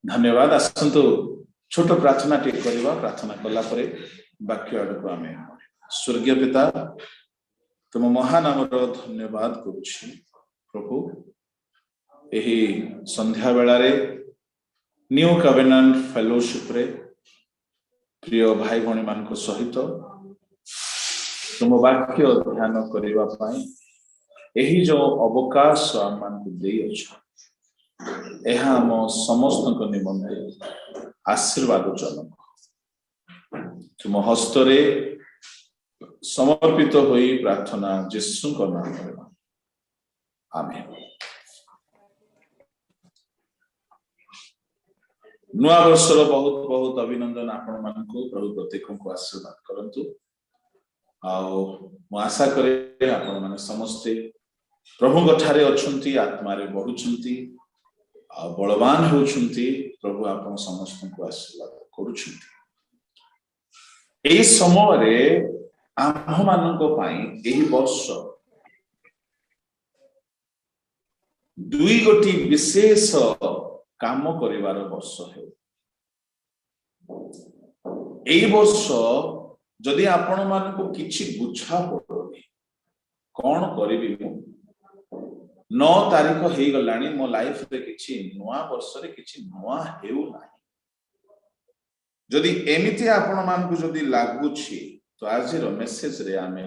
धन्यवाद। आसतु छोट प्रार्थना टे करवा। प्रार्थना कला परे वाक्य आड़क आम स्वर्गीय पिता तुम महानाम धन्यवाद करुछि प्रभु। यही संध्या बेलारे न्यू कवेनेंट फेलोशिप रे प्रिय भाई भणी मान सहित तुम वाक्य ध्यान करने पाई यही जो अवकाश आम मान दे आम समस्त निमंते आशीर्वाद जनक। तुम हस्तरे समर्पित होई प्रार्थना यीशु नाम में आमेन। नुआ वर्षर बहुत बहुत अभिनंदन आपण मानकु। प्रभु प्रत्येक को आशीर्वाद करंतु। आशा करे आपण माने समस्ते प्रभु गठारे अछंती, आत्मा रे बढ़ुछंती, बलवान होउछंती। प्रभु आपण समस्त को आशीर्वाद करूछंती। एई समय रे आम मानक पाई एही वर्ष दुई गोटी विशेष काम करिवार वर्ष है। एई वर्ष जदि आपण मानक किछि बुझा पड़ोनी कौन करिबि, 9 तारीख हो गलानी मो लाइफ रे किछि नुआ वर्ष रे किछि नुआ हेउ नाही। जदि एमिति आपण मानक जदि लागुछि तो आज रो मेसेज रे आमे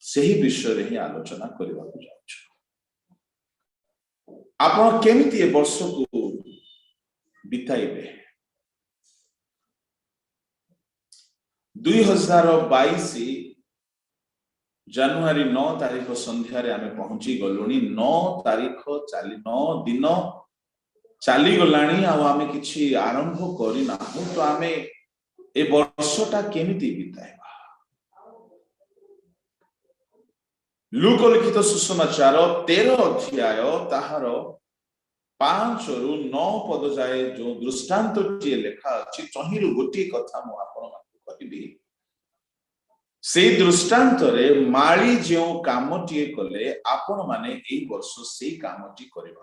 सही विषय रे ही आलोचना करबा को जाउछु। आपण केमिति ए वर्ष को बिताइबे। 2022 जनवरी 9 तारीख संध्या रे आमे पहुंची गलुनी। 9 तारीख 9 दिन चली गलानी आमे किछि आरंभ करी ना। तो आमे ए वर्षटा केमिति बिताइबा। लूक लिखित सुसमाचार 13 अध्याय ताहार 5 रु 9 पद जाए जो दृष्टांत टी लेखा अछि तहिरु गोटी कथा मो आपण मानकु कहिबी। से दृष्टांत रे माली जो काम टी कले आपण माने एई वर्ष से काम टी करबा।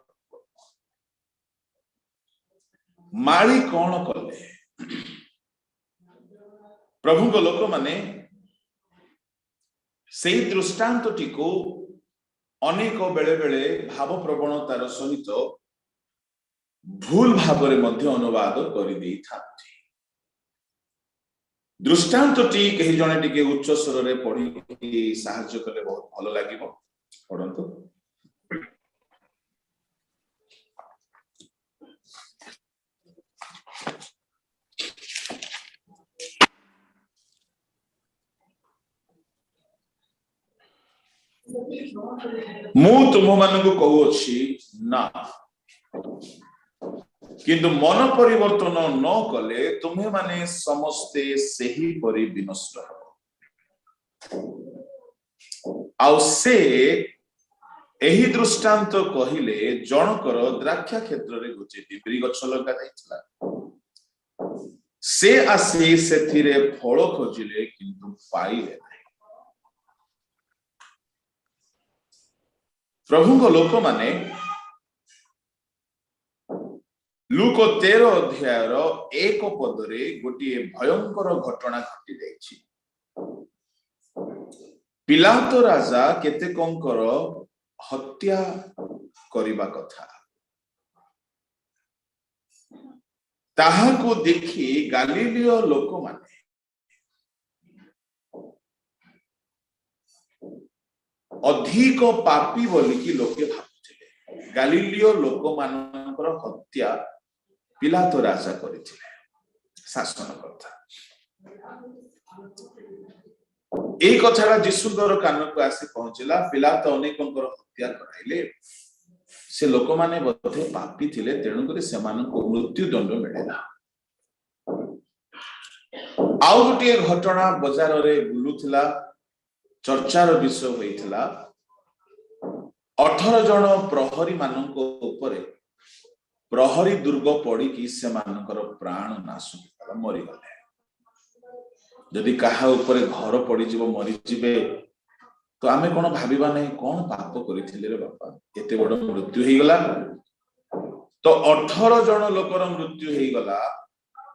माली कोन कले। प्रभु को लोक माने से दृष्टांत टी को अनेक बेले बेले भाव प्रवणतार सहित भूल भाव रे मध्य अनुवाद करि देई थांती। दृष्टांत टी कहि जणे टिके उच्च स्वर रे पढी सहाय्य कले बहुत भलो लागिबो। पढंतु। मु तुम मानक कहूछि ना, किंतु मन परिवर्तन न कले तुम्हें माने समस्ते सही परि विनष्ट हो। आउ से एही दृष्टांत कहिले जनकर द्राक्षा क्षेत्र रे गोटे डिबरी गछ लगा जाइतला। से आसी सेथिरे फल खोजिले किंतु पाइले नहीं। प्रभु को लोक माने लूक 13 अध्याय 1 पदरे गोटे भयंकर घटना घटी जाइछि। पिलातो राजा केतेकंकर हत्या करिबा कथा ताहाको देखि गालिलीय लोक माने अधिक पापी बोली कि लोके भाबुथिले। गालिलीय लोक मानकर हत्या पिलातो राजा करिथिले शासन करता। एक कथारा यीशुंकर कान को आसी पहुंचला। पिलातो अनेकंकर हत्या कराइले। से लोक माने बोधे पापी थिले, तेणु करी से मानको मृत्यु दंड मिलेला। आउ गोटे घटना बाजार रे बुलुथिला, चर्चार विषय होइथिला। 18 जन प्रहरी माननको ऊपर प्रहरी दुर्ग पड़ी कि से मानकर प्राण नाश होइला, मरि गले। यदि काहा ऊपर घर पड़ी जीव मरि जिवे तो आमे कोन भाबिबा नै कोन पाप करिथिले रे बापा, एते बड़ मृत्यु होई गला। तो 18 जन लोकर मृत्यु हो गला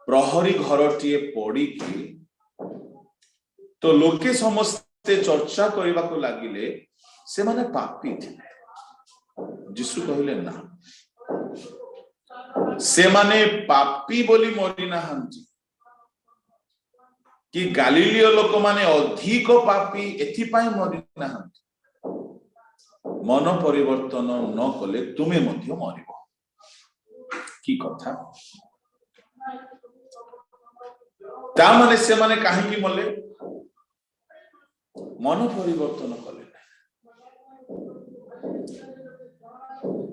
प्रहरी घरटीए पड़ी तो लोके समस्ते चर्चा करने को लगिले से माने पापी थे। यीशु कहले ना से माने पापी बोली मरी नाहंती कि गालिलीय लोक माने अधिक पापी एथिपाई मरी नाहंती मन परिवर्तन न कले तुमे मध्य मरिबो। की कथा ता माने से माने काहे की मले मन परिवर्तन कले।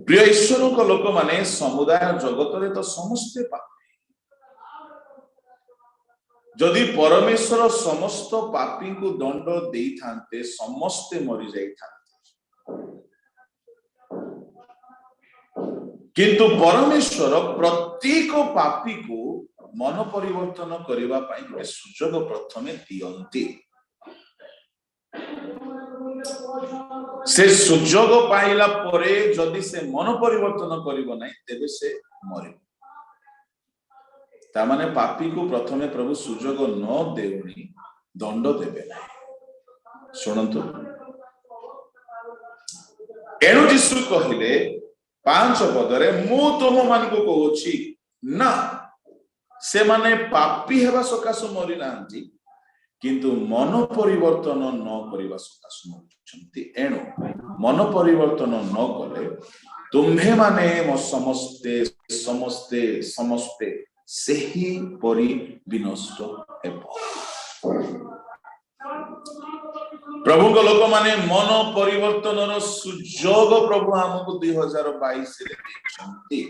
प्रिय ईश्वर को लोक माने समुदाय जगत रे तो समस्ते पापी। जदि परमेश्वर समस्त पापी को दंड दे थांते समस्ते मरी जाई थांते किंतु परमेश्वर प्रत्येक पापी को मन परिवर्तन करिबा पई गोटे सुजोग प्रथमे दियंती। से सुजोग पाइला परे जदि से मन परिवर्तन करिबो नै तेबे से मरिबो। ता माने पापी को प्रथमे प्रभु सुजोग न देउनी दंड देबे नै। सुनंतु एनु यीशु कहिले 5 पदरे मु तुम मान को कहूची ना से माने पापी हेबा सकाश मरि नांती किंतु मन परिवर्तन न करिबा सकाश मरिछंती। एनु मन परिवर्तन न कले तुम्हे माने म समस्ते समस्ते समस्ते सेही परि विनष्ट हेबो। प्रभु को लोक माने मन परिवर्तन रो सुजोग प्रभु हमको 2022 रे देछंती।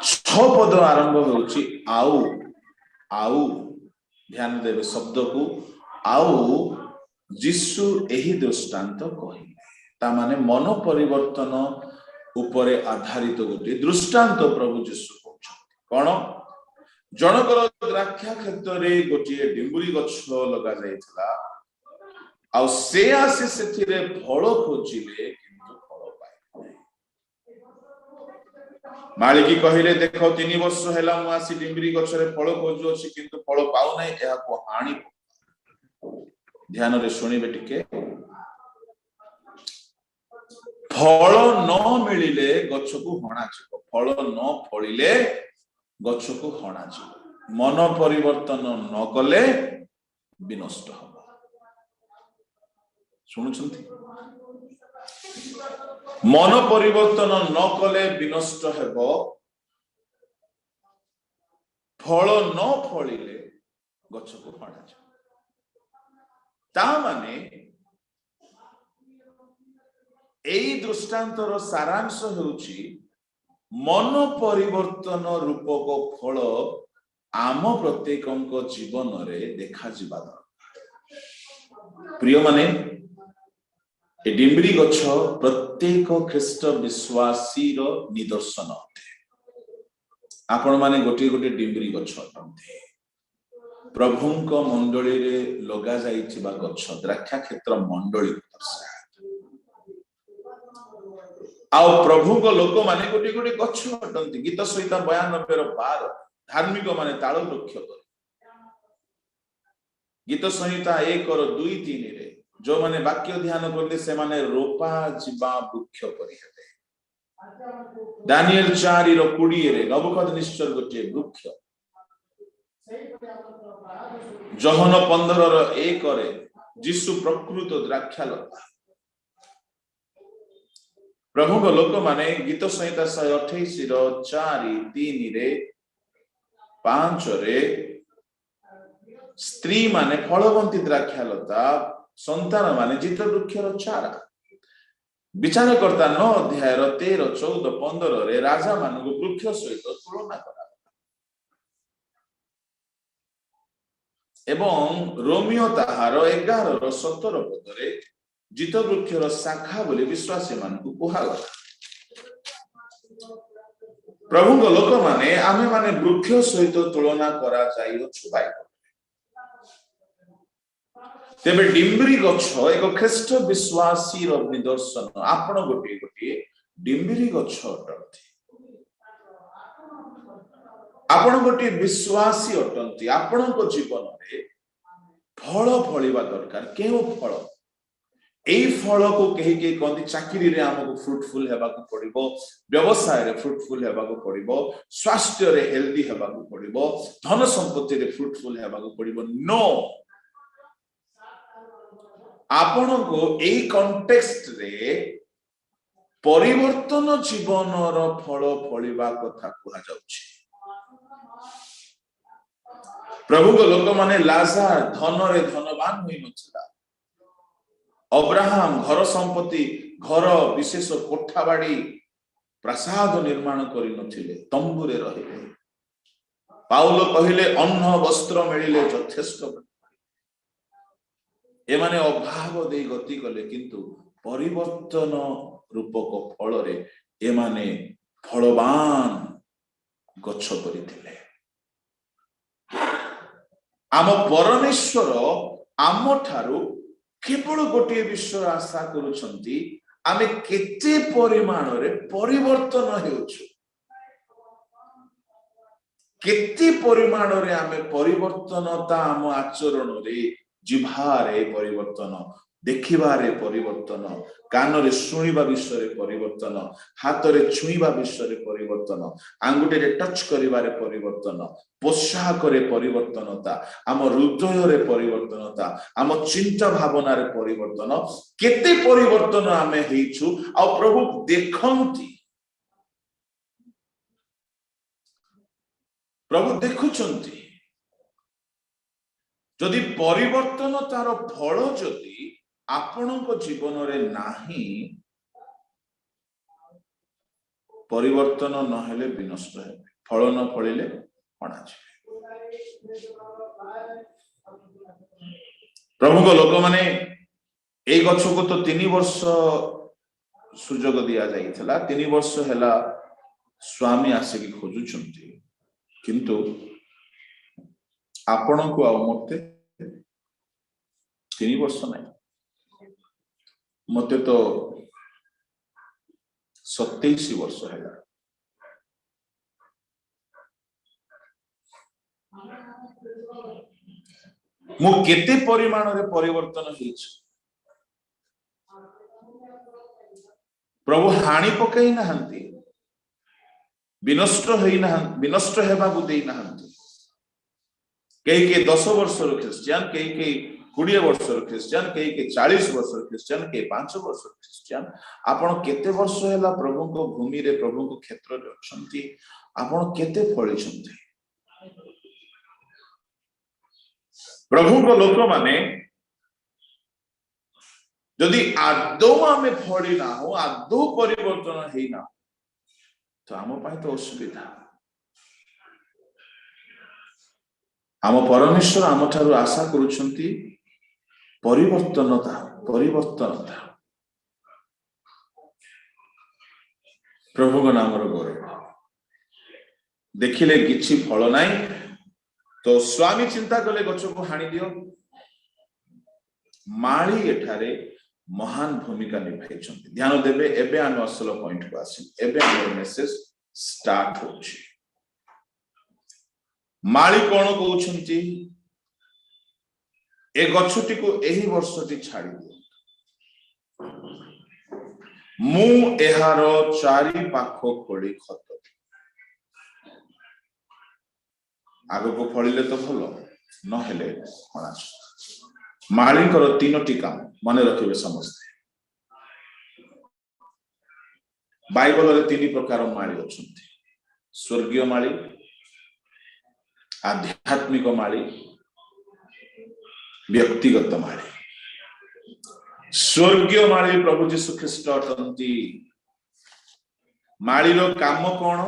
6 पद आरंभ होउची आउ आउ ध्यान देवे शब्द को आउ यीशु एही दृष्टांत कहिले ता माने मन परिवर्तन उपरे आधारित गोटे दृष्टांत प्रभु यीशु कहउछंती। कोन जनकर द्राक्षा क्षेत्र रे गोटे डिंबुरी गछ लगा जायतिला आ से आसे सेथिरे फल खोजिले किंतु फल पाइले नै। मालिकी कहिले देखो 3 वर्ष हैला मु आसी डिंबुरी गछ रे फल खोजु अछि किंतु फल पाउ नै एहा को हानि। ध्यान रे सुनिबे टिके फल न मिलिले गछ को हणा छिबो फल न फळिले गछ को हणा छिबो मन परिवर्तन न कले विनष्ट हबो। सुनुछंती मन परिवर्तन न कले विनष्ट हेबो फल न फळिले गछ को हणा छिबो। ता माने एई दृष्टांतर सारांश हेउची मन परिवर्तन रूपक फल आम प्रत्येकंक जीवन रे देखा जिबा दरकार। प्रिय माने ए डिंबरी गछ प्रत्येक ख्रीष्ट विश्वासी रो निदर्शन होते। आपण माने गोटे गोटे डिंबरी गछ होते प्रभुंक मंडली रे लगा जाइछिबा गछ द्राक्षा क्षेत्र मंडली दर्शाए। आउ प्रभु को लोक माने गोटे गोटे गछ हटंती। गीत संहिता 92 रो 12 धार्मिक माने ताल वृक्ष कर गीत संहिता 1 और 2 3 रे जो माने वाक्य ध्यान करले से माने रोपा जिबा वृक्ष परि हेबे। दानिएल 4 रो 20 रे नबुकदनेस्सर गोटे वृक्ष। जोहन 15 रो 1 रे यीशु प्रकृत द्राक्षा लता। प्रभु को लोक माने गीत संहिता 128 रो 4 3 रे 5 रे स्त्री माने फलवंती द्राक्षा लता संतान माने जित वृक्षर चारा। विचार करता 9 अध्याय 13 14 15 रे राजा मानक वृक्ष सहित तुलना करा एवं रोमियो ताहार 11 रो 17 पद रे जित वृक्षर शाखा बोली विश्वासी मानक कुहागला। प्रभु को लोक माने आमे माने वृक्ष सहित तुलना करा जाइयो छुबाई तेबे डिम्बरी गछ एक ख्रीष्ट विश्वासी निदर्शन आपण गोटे गोटे डिम्बरी गछ अटंती आपण गोटे विश्वासी अटंती आपण जीवन में फल फलिबा दरकार केउ फल एई फल को कहीं के कहते चाकरी रे हमको फ्रूटफुल हेबाकू पड़िबो व्यवसाय रे फ्रूटफुल हेबाकू पड़िबो स्वास्थ्य रे हेल्दी हेबाकू पड़िबो धन संपत्ति रे फ्रूटफुल हेबाकू पड़िबो नो आपण को एई कॉन्टेक्स्ट रे परिवर्तन जीवन रो फल फलिबा कथा कुहा जाउछि प्रभु को लोक माने लाजार धन रे धनवान होई नथिला अब्राहम घर संपत्ति घर विशेष कोठाबाड़ी प्रसाद निर्माण करि नथिले तंबुरे रहिले पाउल कहिले अन्न वस्त्र मिलिले यथेष्ट एमाने अभाव दे गति कले किंतु परिवर्तन रूपक फल रे एमाने फलवान गच्छ करिथिले आम परमेश्वर आम ठारू केवल गोटे विषय आशा करुछंती आमे केते परिमाण रे परिवर्तन हेउछु केते परिमाण रे आमे परिवर्तनता आम आचरण रे जिभारे परिवर्तन देखिबारे परिवर्तन कान रे सुनिबा विषय रे परिवर्तन हाथ रे छुईबा विषय रे परिवर्तन आंगुटे रे टच करिबारे परिवर्तन पोशाक रे परिवर्तनता आम हृदय रे परिवर्तनता आम चिंता भावना रे परिवर्तन केते परिवर्तन आमे हेइछु आ प्रभु देखंती प्रभु देखुचंती जदि परिवर्तन तार फल जदि आपणक जीवन रे नाही परिवर्तन नहेले विनष्ट हेबे फल न फलिले अणा प्रभु को लोक माने ए गछ को तो 3 वर्ष सुजोग दिया जाइथिला 3 वर्ष हैला स्वामी आसे की खोजुचंती किंतु आपण को आ मते 3 वर्ष नहीं मते तो 27 वर्ष है मु केते परिमाण रे परिवर्तन हेछ प्रभु हानि पकई नहंती विनष्ट होई ना विनष्ट हेबाकू देई नहंती कई के 10 वर्ष रो क्रिश्चियन कई के 20 वर्ष रो क्रिश्चियन कई के 40 वर्ष रो क्रिश्चियन के 5 वर्ष रो क्रिश्चियन आपण केते वर्ष हैला प्रभु को भूमि रे प्रभु को क्षेत्र रे अछंती आपण केते फळी छंती प्रभु को लोक माने यदि आदौ में फड़ी ना हो आदौ परिवर्तन है ना तो आम पाई तो असुविधा आम परमेश्वर आम ठारू आशा करुछंती परिवर्तनता परिवर्तनता प्रभु को नाम रो गौरव देखिले किछि फल नाही तो स्वामी चिंता कले गछ को हानि दियो माली एठारे महान भूमिका निभाई ध्यान देबे एबे आम असल पॉइंट को आसी एबे हमर मेसेज स्टार्ट होछि माली कोन कहउछंती ए गछटी को एही वर्षटी छाड़ी दियो मु एहारो चारि पाखो खोली खत आगो को फळिले तो भलो न हेले हणास माली कर 3टी काम माने रखिबे समझते बाइबल रे 3 प्रकार माली अछंती स्वर्गीय माली आध्यात्मिक माली व्यक्तिगत माली स्वर्गीय माली प्रभु यीशु ख्रीष्ट अटंती माली रो काम कोन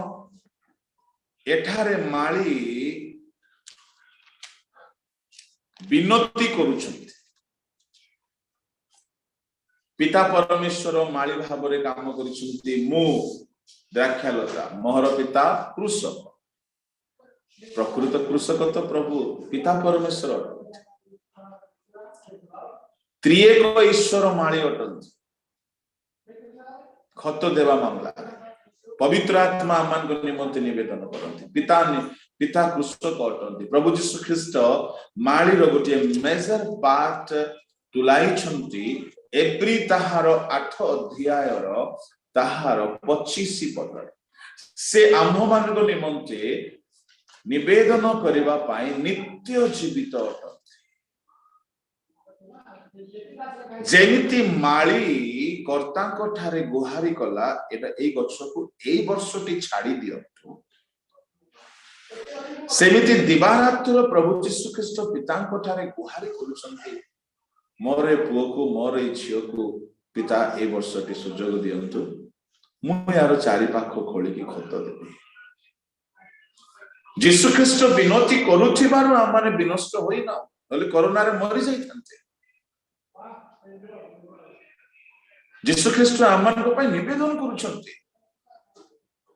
एठारे माली विनती करुछंती पिता परमेश्वर माली भाव रे काम करिसुंती मु द्राक्षालता मोहर पिता कृषक प्रकृत कृषक तो प्रभु पिता परमेश्वर त्रिएक ईश्वर माली अटंती खत देवा मामला पवित्र आत्मा मान को निमंत्रण निवेदन करती पिता कृषक अटंती प्रभु जीशु ख्रीस्ट माली रो गोटे मेजर पार्ट तुलाई छंती एप्री ताहार 8 अध्याय रो ताहार 25 पद से आम्भ मान को निमंत्रे निवेदन करबा पाई नित्य जीवित अटंती जेमिति माली कर्ता को ठारे गुहारी कला एटा ए गछ को ए वर्षटी छाड़ी दियंतु सेमिति दिवारात्र प्रभु यीशु ख्रीष्ट पिता को ठारे गुहारी करूछंती मोरे पुओ को मोरे झियो को पिता ए वर्षटी सुजोग दियंतु मु यार चारि पाख खोली की खत देबी यीशु ख्रीष्ट विनती करूथिबार आमाने विनष्ट होइना नले कोरोना रे मरि जाइथांते यीशु ख्रीष्ट आमान को पाई निवेदन करूछंती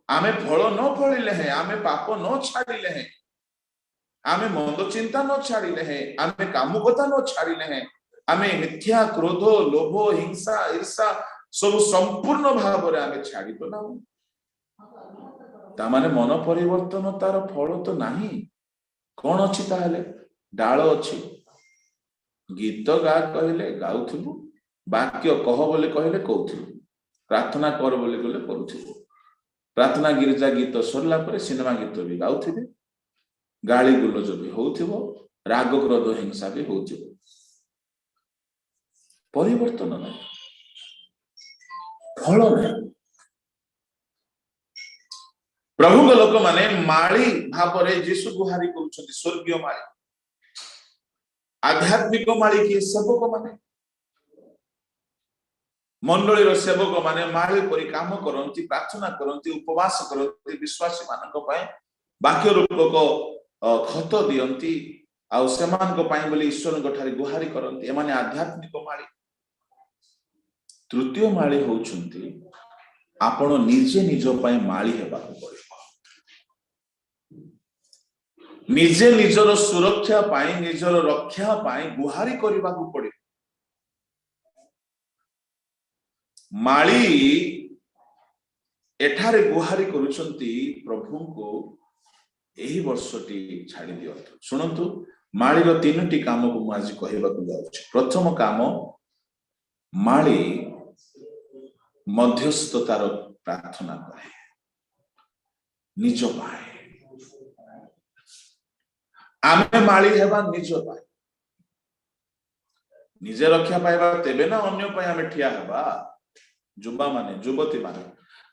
आमे फल न फलिले हैं आमे पाप न छाड़िले हैं आमे मंद चिंता न छाड़िले हैं आमे कामुकता न छाड़िले हैं आमे मिथ्या क्रोध लोभ हिंसा ईर्षा सब संपूर्ण भाव रे आमे छाड़ी तो ना ता माने मन परिवर्तन तार फल तो नाही कोन अछि ताहले डाळ अछि गीत गा कहले गाउथबु वाक्य कह बोले कहले कहउथबु प्रार्थना कर बोले कहले करूथबु प्रार्थना गिरजा गीत सरला परे सिनेमा गीत भी गाउथबे गाली गुलज भी होउथबो राग क्रोध हिंसा भी होउथबो परिवर्तन ना फल ना प्रभु के लोक माने माली भाबरे यीशु गुहारी करूछथि स्वर्गीय माली आध्यात्मिक माली की सेवक माने मंडली रो सेवक माने माली परि काम करंती प्रार्थना करंती उपवास करंती विश्वासी मानक पय वाक्य रूपक खत दियंती आ सेमान को पय बोली ईश्वर गठारी गुहारी करंती एमाने आध्यात्मिक माली तृतीय माली होउछंती आपण निजे निजो पय माली हेबा पड़िबो निजे निजर सुरक्षा पाई निजर रक्षा पाई गुहारी करबा को पड़े माली एठारे गुहारी करूछंती प्रभु को एही वर्षटी छाड़ी दियंतु सुनंतु माली रो तीनोटी काम को मु आज कहबा को जाउछि प्रथम काम माली मध्यस्थतार प्रार्थना करे निज पाए आमे माली हेबा निज पाए निजे रक्षा पाइबा तेबे ना अन्य पाए आमे ठिया हेबा जुबा माने जुबती माने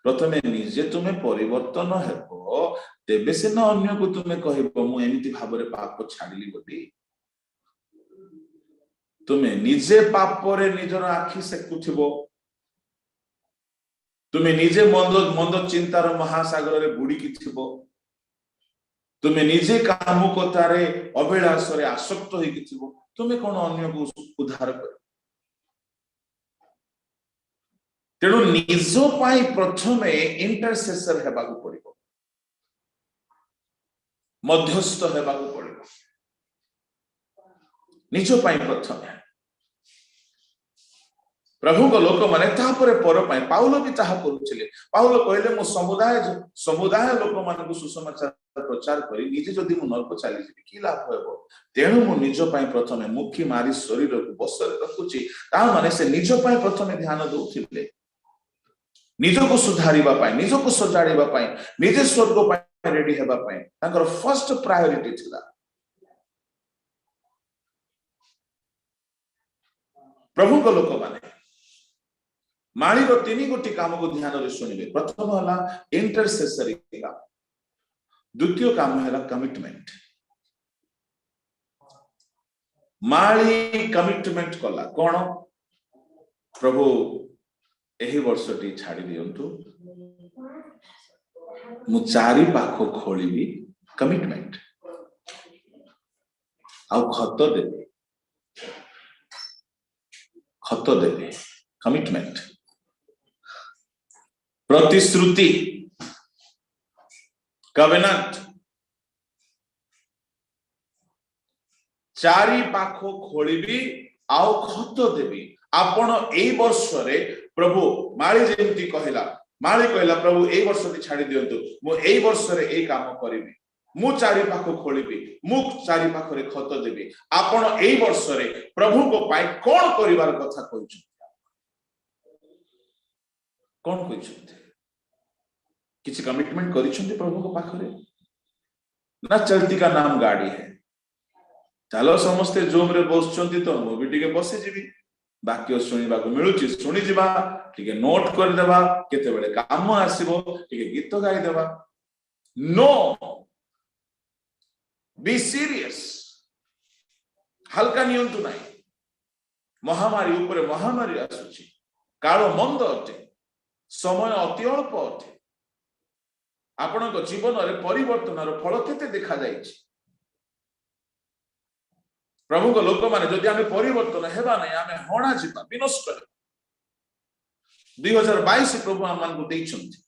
प्रथमे निजे तुमे परिवर्तन हेबो तेबे से ना अन्य को तुमे कहबो मु एमिति भाबरे पाप छाडिली बोली तुमे निजे पाप रे निजर आखि सेकुथिबो तुमे निजे मंद चिंतार महासागर रे बुडी की थिबो तुमे निजे कामुकतारे अभिलाष रे आसक्त होई की थिबो तुमे कोन अन्य को उद्धार कर तेणु निजो पाई प्रथमे इंटरसेसर हेबा को पड़िबो मध्यस्थ हेबा को पड़िबो निजो पाई प्रथमे प्रभु को लोक माने तापरे पर पाई पाउलो भी ताहा करूछिले पाउलो कहले मो समुदाय लोक मान को सुसमाचार प्रचार करी निजे जदि मु नरक चली जेबी की लाभ होबो तेणु मु निजो पाई प्रथमे मुखी मारी शरीर को बसरे रखुची ता माने से निजो पाई प्रथमे ध्यान दउथिले निजो को सुधारिबा पाई निजो को सजाड़िबा पाई निजे स्वर्ग पाई रेडी हेबा पाई तांकर फर्स्ट प्रायोरिटी थिला प्रभु को लोक माने माली रो तीन गोटी काम को ध्यान रे सुनिबे प्रथम हला इंटरसेसरी काम द्वितीय काम हला कमिटमेंट माली कमिटमेंट कला कोन प्रभु एही वर्षटी छाड़ी दियंतु मु चारि पाख खोलिबी कमिटमेंट आउ खत देबे कमिटमेंट प्रतिश्रुति कवेनेंट चारि पाख खोलिबी आउ खत देवी आपण एई वर्ष रे प्रभु माली जेमती कहला माली कहला प्रभु एई वर्ष ती छाडी दियंतु मु एई वर्ष रे एई काम करिबि मु चारि पाख खोलिबि मु चारि पाख रे खत देबि आपण एई वर्ष रे प्रभु को पाई कोन करिवार कथा कहउछु कोन कहउछु किछि कमिटमेंट करिसंती प्रभु को पाखरे ना चलती का नाम गाड़ी है चलो समस्ते जोम रे बसचंती तो मु भी टिके बसी जीवी वाक्य सुनिबा को मिलुची सुनि जिबा टिके नोट कर देबा केते बेले काम आसीबो टिके गीत गाई देबा नो बी सीरियस हल्का नियंतु नाही महामारी ऊपर महामारी आसुची कालो मंद अटे समय अति अल्प अटे आपण को जीवन रे परिवर्तन रो फल केते देखा जाईची प्रभु को लोक माने जदि आमे परिवर्तन हेबा नै आमे होणा जिबा विनष्ट 2022 प्रभु आमान को देइछंती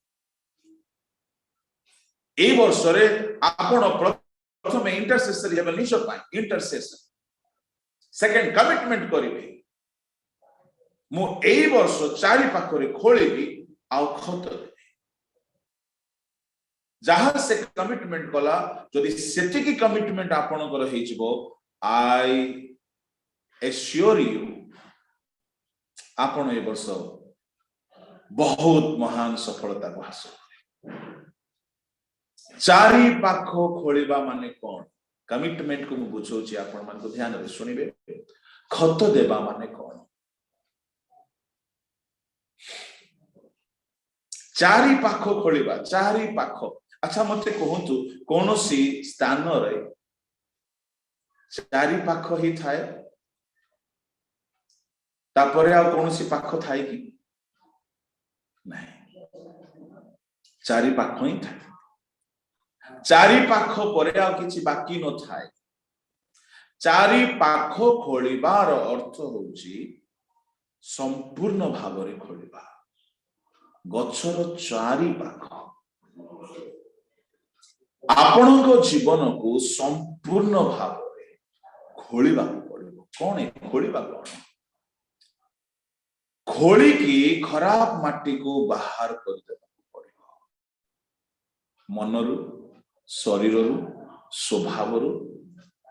ए वर्ष रे आपण प्रथम इंटरसेसर हेबा निश पाई इंटरसेसर सेकंड कमिटमेंट करिवे मु ए वर्ष चारि पाखरे खोलेबी आ खत जहां से कमिटमेंट कला जदि सेति की कमिटमेंट आपण कर हेइ जिवो I assure you आपण ए वर्ष बहुत महान सफलता को हासिल चारि पाख खोलिबा माने कोन कमिटमेंट को मु बुझौची आपण मान को ध्यान रे सुनिबे खत देबा माने कोन चारि पाख खोलिबा चारि पाख अच्छा मते कहंतु कोनोसी स्थान रे चारि पाख ही थाए तापरे आ कोनोसी पाख थाए कि नहीं चारि पाख ही थाए चारि पाख परे आ किछि बाकी न थाए चारि पाख खोलिबार अर्थ होउची संपूर्ण भावरे खोलिबा गछर चारि पाख आपणको जीवन को संपूर्ण भाव खोलिबा पड़िबो कोन है खोलिबा कोन खोली की खराब माटी को बाहर कर देबा पड़िबो मनरु शरीररु स्वभावरु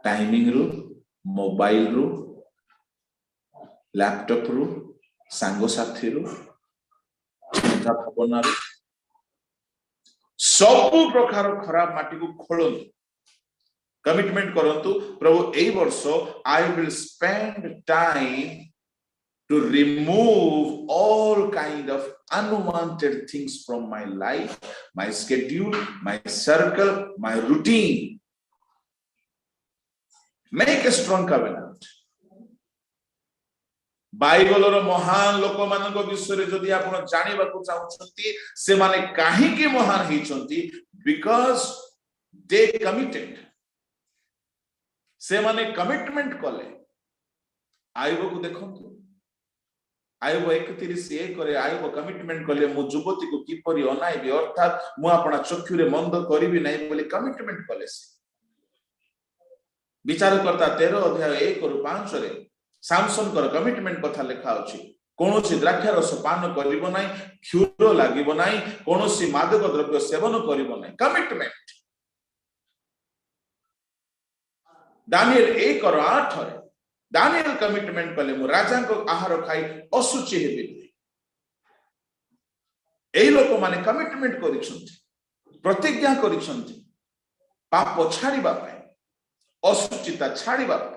टाइमिंग रु मोबाइल रु लैपटॉप रु सांगो साथी रु चिंता भावना रु सब प्रकार खराब माटी को खोलंतु कमिटमेंट करंतु प्रभु एई वर्ष I will spend time to remove all kind of unwanted things from my life my schedule my circle my routine make a strong covenant Bible रो महान लोक मानक विषय जदि आपण जानिबा को चाहउछंती से माने काहे की महान हिचंती बिकॉज़ दे कमिटेड से माने कमिटमेंट कले आयुब को देखंतु आयुब 31 करे आयुब कमिटमेंट कले मु युवती को किपरि अनाइबे अर्थात मु आपना चक्षु रे मंद करिबि नै बोले कमिटमेंट कले से विचार करता 13 अध्याय 1 रु 5 रे सामसन कर कमिटमेंट कथा लिखा अछि कोनोसी द्राक्षा रस पान करिबो नै क्षुर लागिबो नै कोनोसी मादक द्रव्य सेवन करिबो नै कमिटमेंट दानिएल 1 और 8 रे दानिएल कमिटमेंट कले मु राजा को आहार खाई असुचि हेबे एई लोक माने कमिटमेंट करिसंती प्रतिज्ञा करिसंती पाप छाड़ीबा पय असुचिता छाड़ीबा पय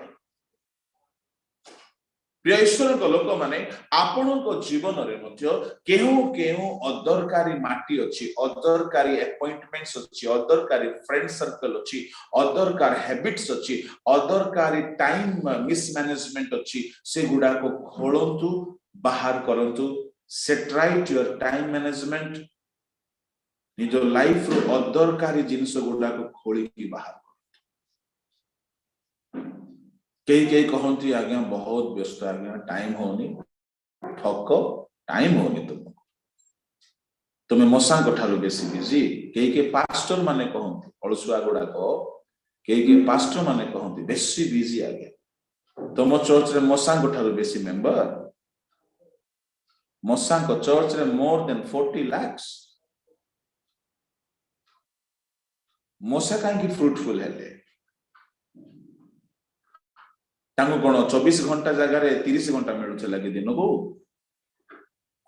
प्रिय ईश्वर को लोक माने आपन को जीवन रे मध्य केहू अदरकारी माटी अछि अदरकारी अपॉइंटमेंट्स अछि अदरकारी फ्रेंड सर्कल अछि अदरकार हैबिट्स अछि अदरकारी टाइम मिसमैनेजमेंट अछि से गुडा को खोलंतु बाहर करंतु set right your time management निजो लाइफ रो अदरकारी जिंस गुडा को खोली की बाहर कई कहती आज्ञा बहुत व्यस्त आज्ञा टाइम होनी ठक टाइम होनी तुम्हें मशा ठारू बेसी बिजी कई पास्टर माने कहती अलसुआ गुड़ाक कई पास्टर माने कहती बेसी बिजी आज्ञा तुम चर्च रे मोसांग ठारू बेसी मेंबर मोसांग चर्च रे मोर देन 40 lakhs मोसा कहीं फ्रुटफुल हेले कौन 24 घंटा जगह 30 घंटा मिलूला कि दिन को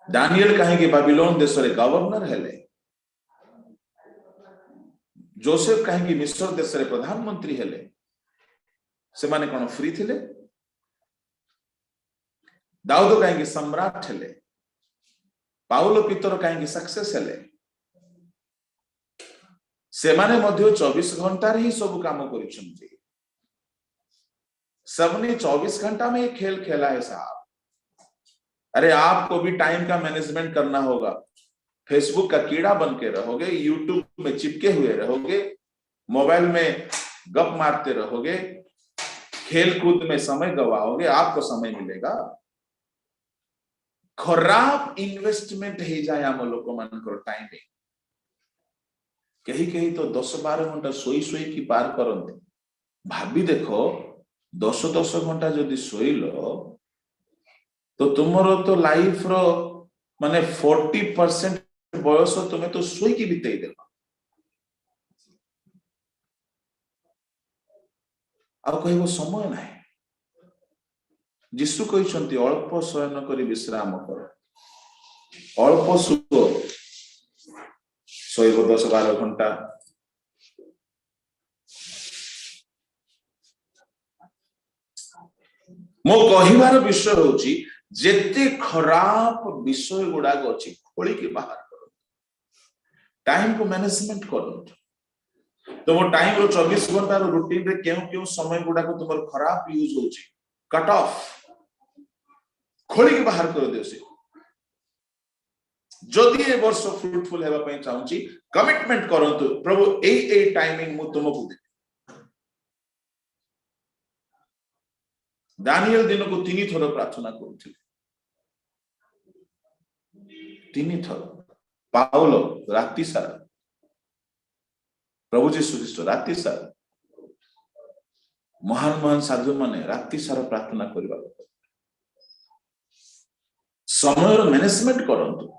दानियल कहीं बाबिलोन देश रे गवर्नर हेले जोसेफ कहीं मिस्र देश रे प्रधानमंत्री हेले से माने कौन फ्री थिले दाऊद कहीं सम्राट हेले पाउलो पितर कहीं सक्सेस हेले से माने मध्य 24 घंटा ही सब काम करिसंती सबने 24 घंटा में एक खेल खेला है साहब अरे आपको भी टाइम का मैनेजमेंट करना होगा फेसबुक का कीड़ा बन के रहोगे यूट्यूब में चिपके हुए रहोगे मोबाइल में गप मारते रहोगे खेल कूद में समय गवाओगे आपको समय मिलेगा खराब इन्वेस्टमेंट हो जाए आम लोक मान टाइम कहीं कहीं तो 10-12 घंटा सोई सोई की पार करते भाभी देखो 10 घंटा जदि सोइल तो तुमरो तो लाइफ रो माने 40% बयस तुम्हें तो सोई की बिताई देल आ कहबो समय ना जीशु कहते अल्प शयन कर विश्राम कर अल्प सुख सोइब 10-12 घंटा मो कहिबार विषय होची जेते खराब विषय गुड़ाक अच्छी खोली के बाहर करो टाइम को मैनेजमेंट करो तुम टाइम रो 24 घंटा रो रूटीन रे क्यों क्यों समय गुड़ाक तुम खराब यूज होची कट ऑफ खोली के बाहर कर दियो से जदि ए वर्ष फ्रूटफुल हेबा पई चाहूची कमिटमेंट करंतु प्रभु ए टाइमिंग मु तुमको दे दानियल दिन को 3 थर प्रार्थना करुथिले 3 थर पाउलो राति सारा प्रभु जीशु ख्रीष्ट राति सारा महान महान साधु माने राति सारा प्रार्थना करबा समय रो मैनेजमेंट करंतु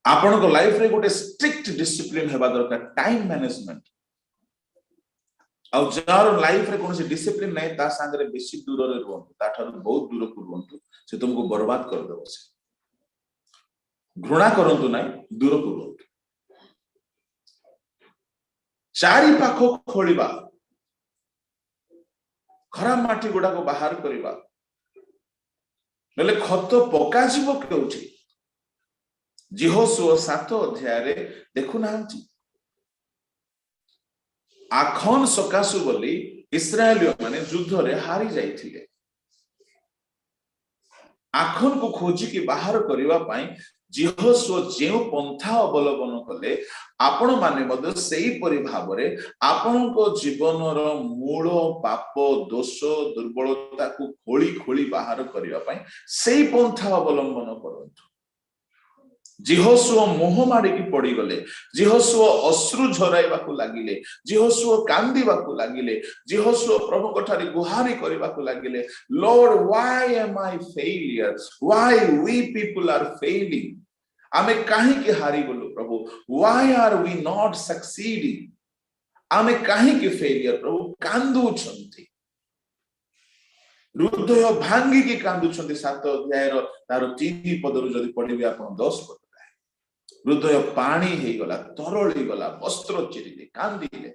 आपण को लाइफ रे गोटे स्ट्रिक्ट डिसिप्लिन हेबा दरकार टाइम मैनेजमेंट आ जार लाइफ रे कोनसे डिसिप्लिन नै ता संगे बेसी दूर रे रहंतु ता थारु बहुत दूर को रहंतु से तुमको बर्बाद कर देबो से घृणा करंतु नै दूर को रहंतु चारि पाखो खोलिबा खराब माटी गुडा को बाहर करिबा नले खत पका जीवो केउची यहोशुआ 7 अध्याय रे देखु नांची आखन सकासु बोली इस्राएलियो माने युद्ध रे हारी जाइथिले आखन को खोजी के बाहर करिवा पई यहोशुआ जेउ पंथा अवलंबन कले आपण माने मद सेही परि भाबरे आपण को जीवन रो मूल पाप दोष दुर्बलता को खोली खोली बाहर करिवा पई सेही पंथा अवलंबन करंतु यहोशुआ मोह माड़ी की पड़ी गले यहोशुआ अश्रु झराइबा को लागिले यहोशुआ कांदीबा को लागिले यहोशुआ प्रभु कठारी गुहारी करबा को लागिले Lord why am I failure why we people are failing आमे काहे के हारी गलो प्रभु why are we not succeeding आमे काहे के फेलियर प्रभु कांदू छंती हृदय भांगी के कांदू छंती 7 अध्याय रो तारो 3 पदरु जदी पढिबे आपण 10 पद हृदय पानी हे गला तरली गला वस्त्र चिरिले कांदिले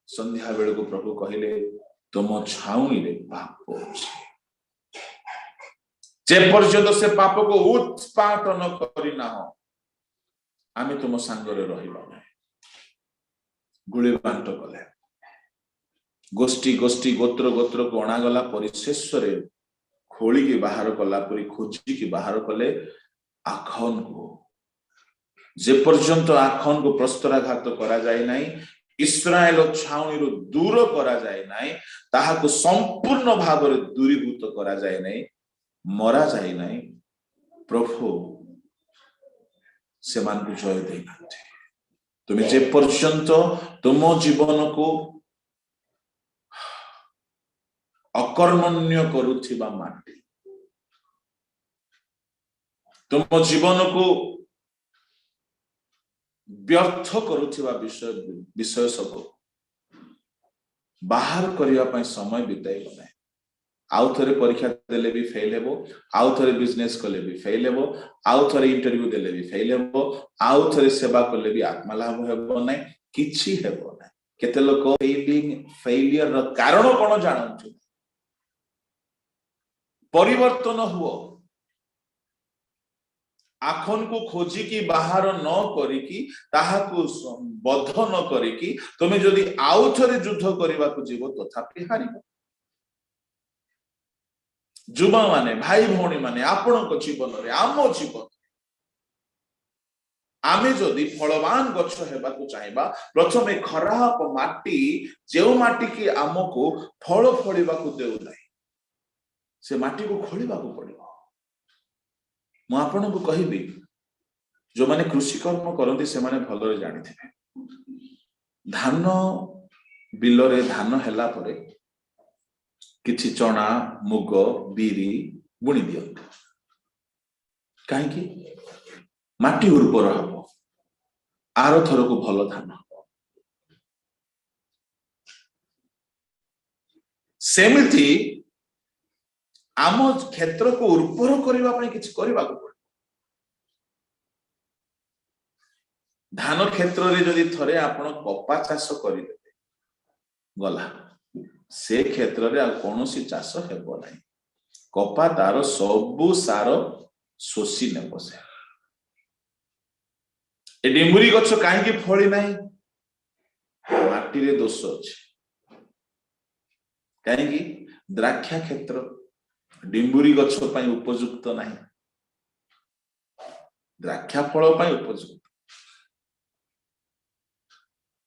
संध्या बेल को प्रभु कहले तुम छाउनी रे पाप अछि जे पर्यंत से पाप को उत्पादन करिना हो आमे तुम संगरे रहिबा नै गुली बांट कले गोष्ठी गोष्ठी गोत्र गोत्र को अणा गला परिशेष रे खोली के बाहर कला परी खोजी के बाहर कले आखन को जे पर्यंत आखन को प्रस्तराघात करा जाय नाही इस्राएल छाउनी रो दूर करा जाय नाही ताहा को संपूर्ण भाव रे दूरीभूत करा जाय नाही मरा जाय नाही प्रभु से मान को जय दे नाते तुम जे पर्यंत तुम जीवन को अकर्मण्य करुथिबा माटी तुम जीवन को व्यर्थ करुथिबा विषय सब बाहर करने समय बिताइब ना आउ थे परीक्षा देले भी फेल हेबो आउ थे बिजनेस कले भी फेल हेबो आउ थे इंटरव्यू देले भी फेल हेबो आउ थे सेवा कले भी आत्मलाभ हेबो ना किछि हेबो ना केते लोक फेलियर रो कारण कोन जानछु परिवर्तन हुओ आखन को खोजी की बाहर न करिकी ताहाकु बद्ध न करिकी तुमे जदि आउ थरे युद्ध करबा को जीवो तथापि हारिबो जुबा माने भाई भौणी माने आपण को जीवन रे आमो जीवन आमे जदि फलवान गछ हेबा को चाहेबा प्रथमे खराब माटी जेउ माटी की आमको फल फळिबा को देउ नै से माटी को खोलिबा को पड़िबो मु आपण को कहिबी जो माने कृषि कर्म करती से माने भलरे जानि थे धान बिलरे धान हैला परे किछि चना मुग बीरी बुणी दियो काहे की माटी उर्वर हबो आरो थर को भलो धान सेमिति आम क्षेत्र को उर्वर करबा पई किछि करबा को पड़े धान क्षेत्र रे जदि थरे आपण कपा चाष करिदेबे गला से क्षेत्र रे आ कोनोसी चाष हेबो नै कपा तार सबु सार शोषी नेबो से ए डिमुरी गछ काहे की फळी नै माटी रे दोष अछि काहे की द्राक्षा क्षेत्र डिमुरी गछ पई उपयुक्त नै द्राक्षा फल पई उपयुक्त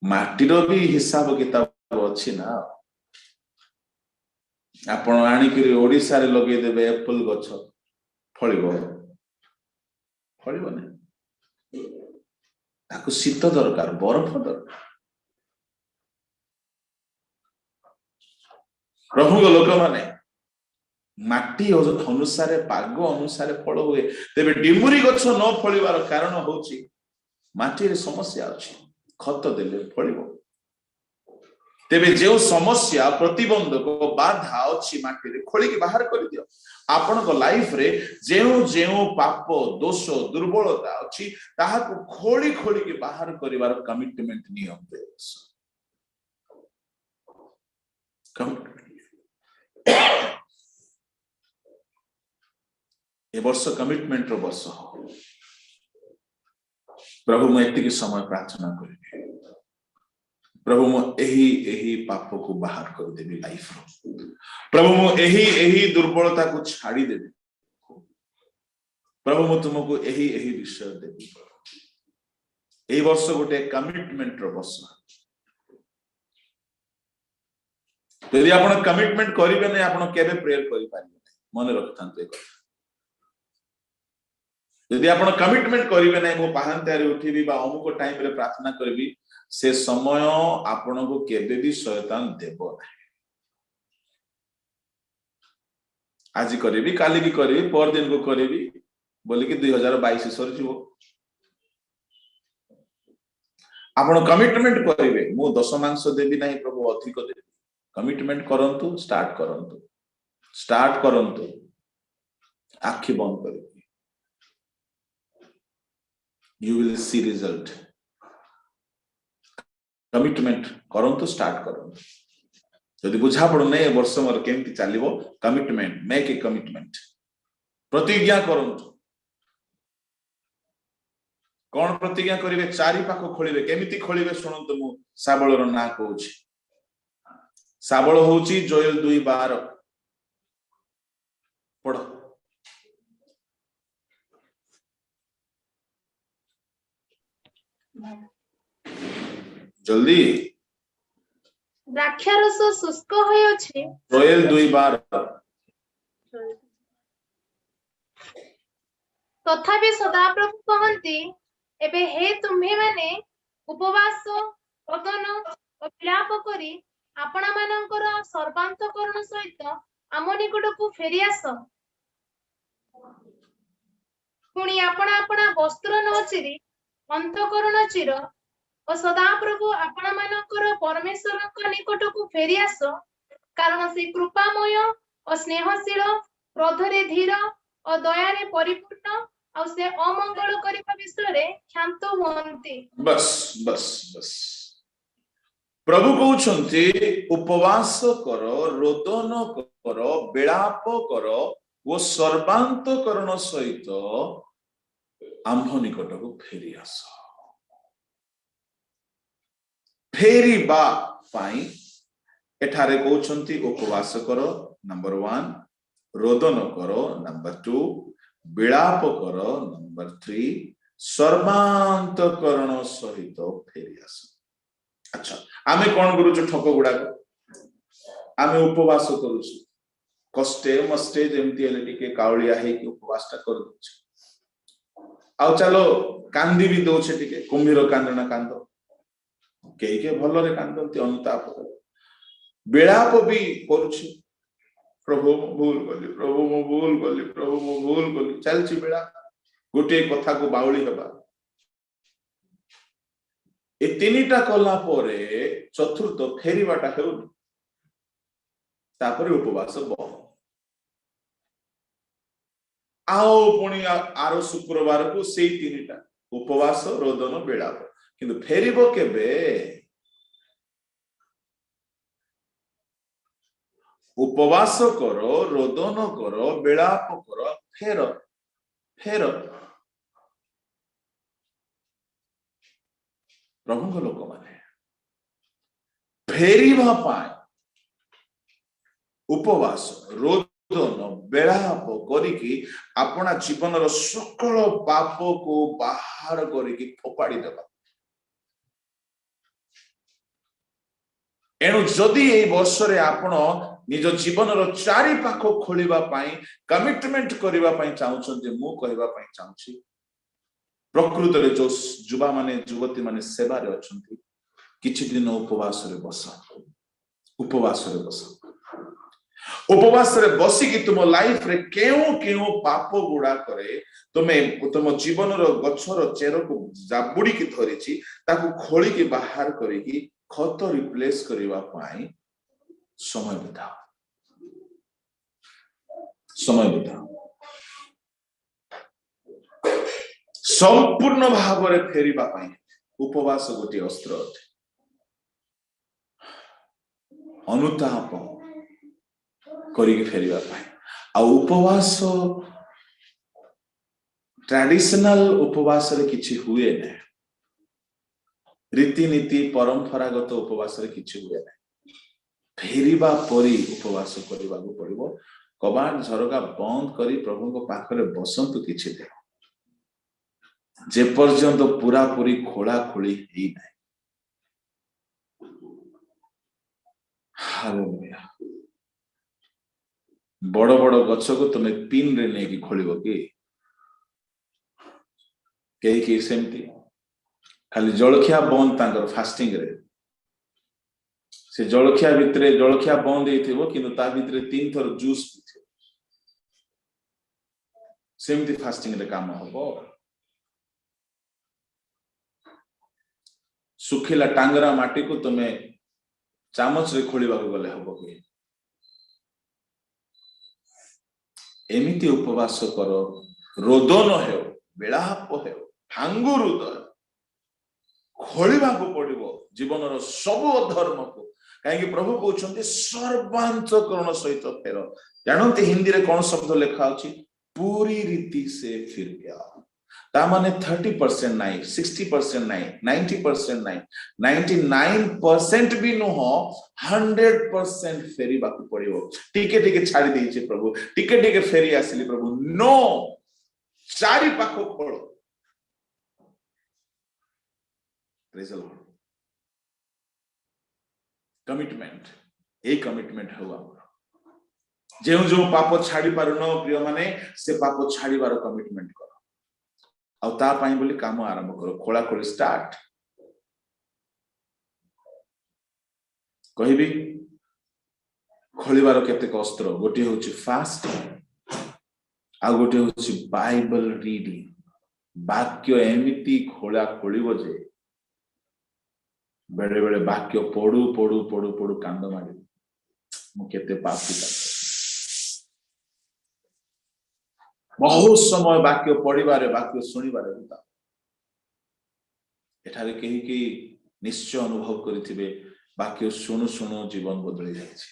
माटीर भी हिसाब किताब अच्छी ना आपण आनिक ओडिशा रे लगे देबे एप्पल गछ फळिबो फळिबो नै ताको शीत दरकार बरफ दरकार प्रभु लोक माने माटी अनुसार पाग अनुसार फल हुए तेबे डिमुरी गछ न फळिबार कारण होची माटी रे समस्या अछि खत देले फळिबो तेबे जो समस्या प्रतिबंधक बाधा अछि माटी रे खोली के बाहर कर दियो आपण को लाइफ रे जेउ जेउ पाप दोष दुर्बलता अछि ताहा को खोली खोली के बाहर करिवार कमिटमेंट नियम दे ए वर्ष कमिटमेंट रो वर्ष हो प्रभु मैं एतिकी समय प्रार्थना करिबे प्रभु मो एही पाप को बाहर कर देबी लाइफ रो प्रभु मो एही दुर्बलता को छाड़ी देबी प्रभु मो तुमको एही विषय देबी एही वर्ष गोटे कमिटमेंट रो वर्ष यदि आपण कमिटमेंट करिवे नै आपण केबे प्रेयर करि पारिबे मन रखथांते यदि आपण कमिटमेंट करिवे नै मो पाहंतारे उठिबी बा अमुको टाइम रे प्रार्थना करबी से समय आपण को केबे भी शैतान देबो नै आज करबी काली भी करबी पर दिन को करबी बोली कि 2022 सर जीवो आपण कमिटमेंट करिवे मो दशमांश देबी नै प्रभु अधिक देबी कमिटमेंट करंतु स्टार्ट करंतु आखि बंद करिवे you will see result commitment करंतु स्टार्ट करंतु यदि बुझा पड़ो नै वर्ष मोर केमति चलिबो कमिटमेंट मेक ए कमिटमेंट प्रतिज्ञा करंतु कोन प्रतिज्ञा करिवे चारि पाख खोलिवे केमिति खोलिवे सुनंतु मु साबळ रो ना कहूची साबळ होउची जोएल 2:12 पढो जल्दी द्राक्षारस शुष्क होय अछि जोएल 2:12 तथापि सदाप्रभु कहंती एबे हे तुम्हे माने उपवास रोदन और विलाप करी आपणा मानकर सर्वांतकरण सहित आम निकट को फेरी आस पुणी आपण आपण वस्त्र न चिरी अंतकरण चिर और सदा प्रभु आपण मानकर परमेश्वर निकट को फेरी आस कारण से कृपामय और स्नेहशील क्रोधरे धीर और दयारे परिपूर्ण और से अमंगल करबा विषय रे शांत हुअन्ति। बस बस बस प्रभु कहउछन्ति उपवास कर रोदन कर विलाप कर वो सर्वांतकरण सहित आंभ निकट को फेरी आस फेरिबा पाई एठारे कहउछन्ति उपवास कर नंबर 1 रोदन कर नंबर 2 विलाप कर नंबर 3 सर्वांतकरण सहित फेरी आस। अच्छा आमे कोन करूछु ठक गुडा आमे उपवास करूछु कष्टे मस्टे जेमती हेले टिके कावलिया हे कि उपवासटा कर दउछु आ चलो कांदी भी दउछे टिके कुम्भीर कांदना कांद के भलरे कांदंती अनुताप विलाप भी करूछु प्रभु मो भूल गली प्रभु मो भूल गली प्रभु मो भूल गली चलछि बेला गोटे कथा को बाउली हेबा ए तीनिटा कला परे चतुर्थ फेरीबाटा हेउनी तापरे उपवास ब आओ पुणी आरो शुक्रवार को सेई तीनिटा उपवास रोदन विलाप किंतु फेरीबो केबे उपवास करो रोदन करो विलाप करो फेर फेर प्रभु लोक माने फेरीबा पाए उपवास रोदन विलाप करिकी अपना जीवन रो सकल पाप को बाहर करिकी फोपाड़ी देबा एणु जदि ए वर्ष रे आपण निज जीवन रो चारि पाख खोलिबा पाई कमिटमेंट करिबा पाई चाहउछन जे मु कहबा पाई चाहउछि प्रकृत रे जो युवा माने युवती माने सेवा रे अछंती किछि दिन उपवास रे बस उपवास रे बसी कि तुम लाइफ रे केउ पाप गुडा करे तुमे तुम जीवन रो गछर चेर को जाबुडी की धरिछि ताकू खोली के बाहर करी की खत रिप्लेस करिवा पाई समय बिताओ संपूर्ण भाव रे फेरीबा पाई उपवास गोटी अस्त्र अटे अनुताप करिके फेरीबा पाई आ उपवास ट्रेडिशनल उपवास रे किछि हुए नै रीतिनीति परंपरागत उपवास रे किछि हुए नै फेरीबा परी उपवास करबा को पड़िबो कबाट झरका बंद करी प्रभु को पाखरे बसंतु किछि दे जे पर्यंत पूरा पूरी खोला खोली ही नै हालेलुया बड़ बड़ गछ को तुमे पिन रे नै की खोलिबो की के सेमती खाली जलखिया बंद तांकर फास्टिंग रे से जलखिया भितरे जलखिया बंद हेथिबो किंतु ता भितरे 3 थर जूस पिथिबो सेमती फास्टिंग रे काम हबो सुखिला टांगरा माटी को तुमे चामच रे खोलिबा को गले हबो कि एमिति उपवास करो रोदन हेउ विलाप हेउ हांगुरुद खोलिबा को पड़िबो जीवन रो सब धर्म को कहीं प्रभु कहउछन्ति सर्वांतकरण सहित फेर जानते हिंदी रे कोन शब्द लिखा अछि पूरी रीति से फिर गया ता माने 30% नहीं 60% नहीं 90% नहीं 99% भी न हो 100% फेरी बाकू पड़िबो टिके टिके छाड़ी देइछे प्रभु टिके टिके फेरी आसिली प्रभु नो चारि पाखो खोलो praise the Lord commitment A commitment हुआ जो पाप छाड़ी पारुन प्रिय माने से पाप छाड़ीबार कमिटमेंट करो आ ता पाई बोली काम आरंभ करो खोला खोली स्टार्ट कहबी खोलिबार केतेक अस्त्र गोटे होची फास्टिंग आ गोटे होची बाइबल रीडिंग वाक्य एमिति खोला खोलिबो जे बेले बेले वाक्य पढु पढु पढु पढु कांद मारे मु केते पापी का बहुत समय वाक्य पढ़िबारे वाक्य सुनिबारे होता एठारे केही की निश्चय अनुभव करिथिबे वाक्य सुनु सुनु जीवन बदली जायछि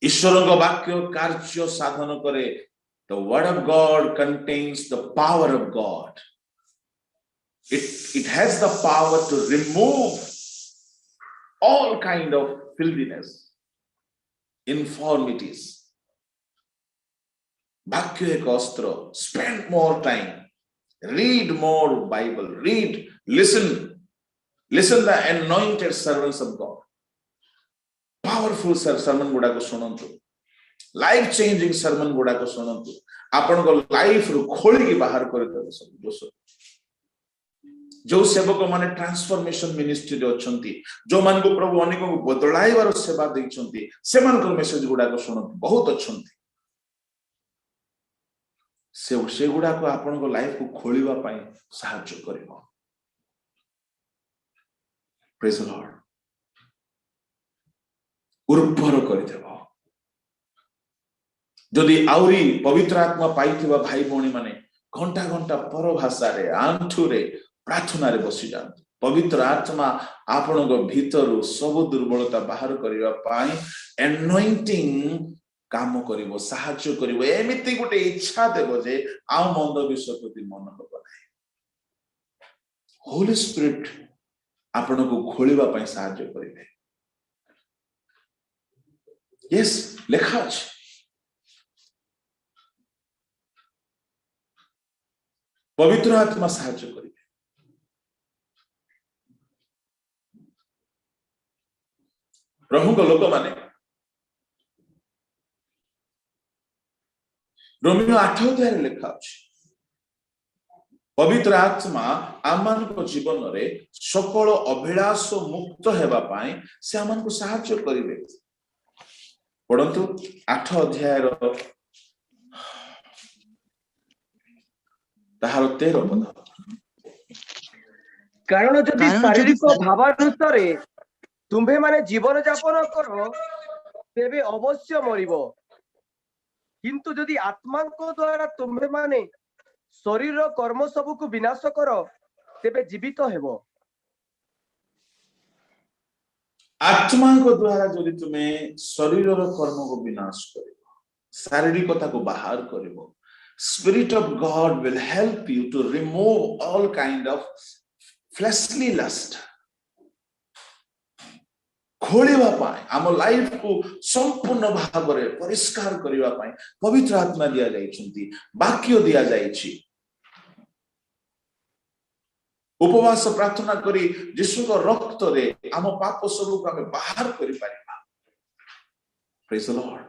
ईश्वरक वाक्य कार्य साधन करे the word of God contains the power of God it has the power to remove all kind of filthiness infirmities वाक्य एक अस्त्र spend more time read more Bible read listen the anointed servants of God powerful sermon गुडा को सुनंतु life changing sermon गुडा को सुनंतु आपण को life रु खोली की बाहर कर दे सब दोष जो सेवक माने ट्रांसफॉर्मेशन मिनिस्ट्री रे अछंती जो मान को प्रभु अनेक को बदलाइबार सेवा दैछंती से मान को मेसेज गुडा को सुनंतु बहुत अछंती से गुडा को आपण को लाइफ को खोलिबा पई सहायता करिवो प्रेज द लॉर्ड उर्वर कर देबो जदि आउरी पवित्र आत्मा पाइथिबा भाई भौणी माने घंटा घंटा पर भाषा रे आंठू रे प्रार्थना रे बसी जांत पवित्र आत्मा आपण को भीतर सब दुर्बलता बाहर करिवा पई एनॉइंटिंग काम करिवो सहायता करिवो एमिति गुटे इच्छा देबो जे आ मंद विषय प्रति मन हबो नाही होली स्पिरिट आपण को खोलिबा पई सहायता करिवे यस लेखा अछि पवित्र आत्मा सहायता करिवे प्रभु को लोक माने रोमियो 8 अध्याय लिखा अछि पवित्र आत्मा आमान को जीवन रे सकल अभिलाष मुक्त हेबा पाए से आमान को सहायता करिवे पढंतु 8 अध्याय रो ताहार 13 पद कारण जदि शारीरिक भावानुसारे तुम्भे माने जीवन यापन करो तेबे अवश्य मरिबो किंतु जदि आत्मा को द्वारा तुम्भे माने शरीर कर्म सब को विनाश करो तेबे जीवित हेबो आत्मा को द्वारा जदि तुम्हें शरीर रो कर्म को विनाश करिवो शारीरिकता को बाहर करिवो Spirit of God will help you to remove all kind of fleshly lust खोलिबा पाए आम लाइफ को संपूर्ण भाव रे परिष्कार करिबा पाए पवित्र आत्मा दिया जाइछंती वाक्य दिया जाइछि उपवास प्रार्थना करी यीशु को रक्त रे आम पाप सब को हम बाहर करि पारिबा प्रेज द लॉर्ड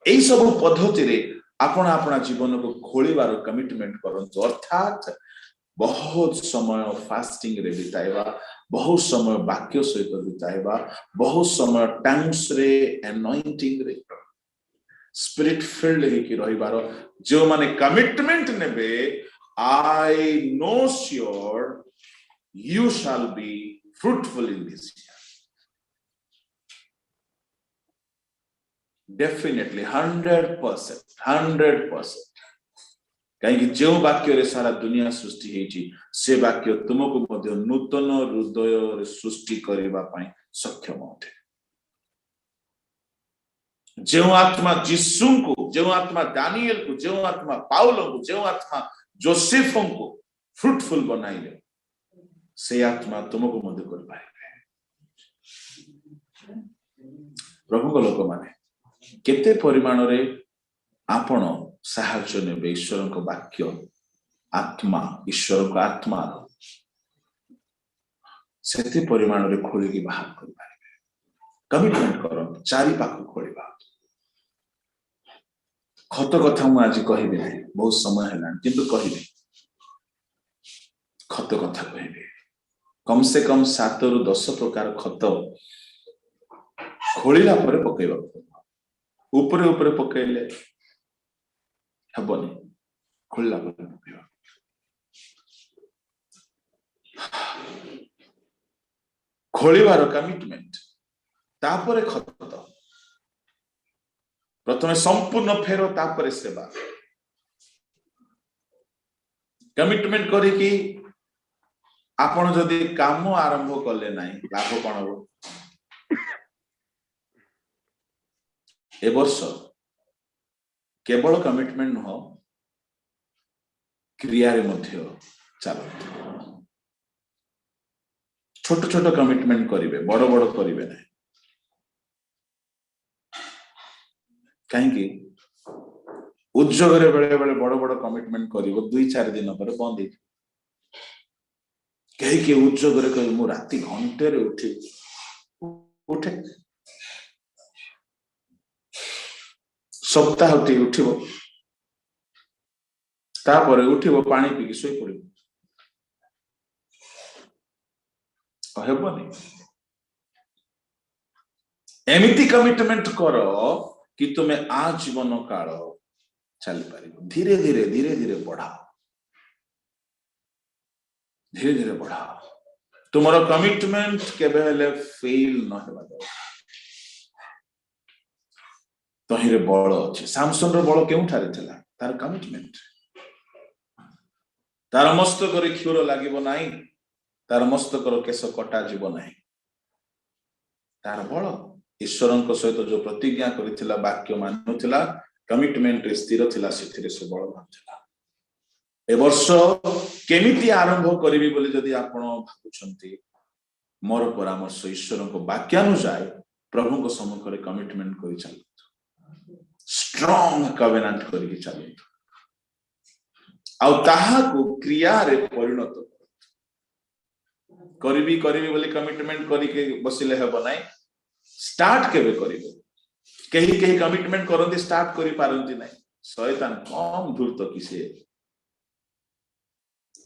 एई सब पद्धति रे आपण आपना जीवन को खोलिबार कमिटमेंट करंतु अर्थात बहुत समय फास्टिंग रे बिताइबा बहुत समय वाक्य सहित बिताइबा बहुत समय टाइम्स रे एनॉइंटिंग रे स्पिरिट फिल्ड हे कि रहिबार जो माने कमिटमेंट नेबे I know sure you shall be fruitful in this year definitely 100% कहीं जो वाक्य रे सारा दुनिया सृष्टि हेची से वाक्य तुमको मध्य नूतन हृदय रे सृष्टि करबा पई सक्षम होते जो आत्मा यीशु को जो आत्मा दानियल को जो आत्मा पाउलो को जो आत्मा जोसेफ को फ्रूटफुल बनाइले से आत्मा तुमको मध्य कर पाए प्रभु को लोक माने केते परिमाण रे आपण साहाय्य ने ईश्वर को वाक्य आत्मा ईश्वर को आत्मा सेति परिमाण रे खोली की बाहर कर पाए कमिटमेंट करो चारि पाख खोलिबा खत कथा मु आज कहिबे बहुत समय हैला किंतु कहिबे खत कथा कहिबे कम से कम 7 ରୁ 10 प्रकार खत खोलिला परे पकेइबा ऊपर ऊपर पकेइले हेबनी खोलिला परे पकेइबा खोलिबार कमिटमेंट तापरे खत प्रथमे संपूर्ण फेर तापरे सेवा कमिटमेंट करी कि आपण जदि काम आरंभ कले नाही लाभ कोन हो ए वर्ष केवल कमिटमेंट न हो क्रिया रे मध्य चलो छोट छोट कमिटमेंट करिवे बड़ बड़ करिवे नाही कहीं की उद्योग रे बेले बेले बड़ बड़ कमिटमेंट करिवो 2-4 दिन पर बंद कहीं के उद्योग रे कहि मु राति घंटे रे उठे सप्ताह टी उठिबो तापर उठिबो पानी पी के सोई पड़िबो हेबनी एमिति कमिटमेंट करो कि तुम्हें आजीवन काल चली पारिबो धीरे धीरे बढ़ाओ धीरे धीरे बढ़ाओ तुम्हारा कमिटमेंट केबे हेले फेल न हेबा दो तहिरे बळ अछि सामसन रो बळ केउ ठारे थिला तार कमिटमेंट तार मस्तक रे क्षुर लागिबो नाही तार मस्तक रो केस कटा जीवो नाही तार बळ ईश्वरଙ୍କ सहित जो प्रतिज्ञा करिथिला वाक्य मानुथिला कमिटमेंट रे स्थिर थिला सेथिरे से बळ भाथिला ए वर्ष केमिति आरंभ करिवि बोली जदि आपण भाबुछंती मोर परामर्श ईश्वरଙ୍କ वाक्यानुसार प्रभुଙ୍କ सम्मुखरे कमिटमेंट करि चलु स्ट्रांग कवेनेंट करि चलु आ ताहा को क्रिया रे परिणत करिवि बोली कमिटमेंट करि के बसिले हेबो नाही स्टार्ट केबे करिवो कहीं कमिटमेंट करंती स्टार्ट करि पारंती नाही शैतान कम धूर्त किसे